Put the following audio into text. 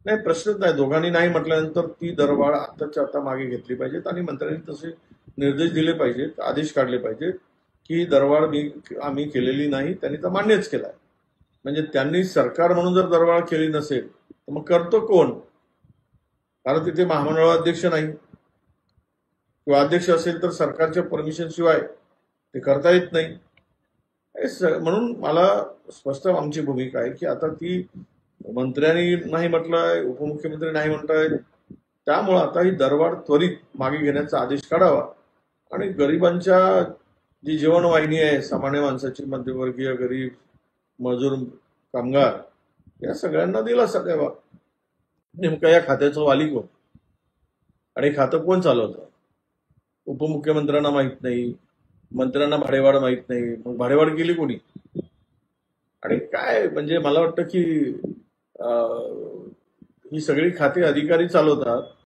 नाही, प्रश्नच नाही. दोघांनी नाही म्हटल्यानंतर ती दरवाढ आत्ताच्या आता मागे घेतली पाहिजेत आणि मंत्र्यांनी तसे निर्देश दिले पाहिजेत, आदेश काढले पाहिजेत की दरवाढ आम्ही केलेली नाही. त्यांनी तर मान्यच केलाय. म्हणजे त्यांनी सरकार म्हणून जर दरवाढ केली नसेल तर मग करतो कोण? कारण तिथे महामंडळ अध्यक्ष नाही किंवा अध्यक्ष असेल तर सरकारच्या परमिशन शिवाय ते करता येत नाही. म्हणून मला स्पष्ट आमची भूमिका आहे की आता ती मंत्र्यांनी नाही म्हटलंय, उपमुख्यमंत्री नाही म्हणतायत, त्यामुळे आता ही दरवाढ त्वरित मागे घेण्याचा आदेश काढावा आणि गरिबांच्या जी जीवनवाहिनी आहे, सामान्य माणसाची, मध्यमवर्गीय, गरीब, मजूर, कामगार, या सगळ्यांना दिलासा द्यावा. नेमका या खात्याचं वाली कोण आणि खातं कोण चालवतं? उपमुख्यमंत्र्यांना माहित नाही, मंत्र्यांना भाडेवाढ माहित नाही, मग भाडेवाढ केली कोणी? आणि काय म्हणजे मला वाटतं की ही सगळी खाती अधिकारी चालवतात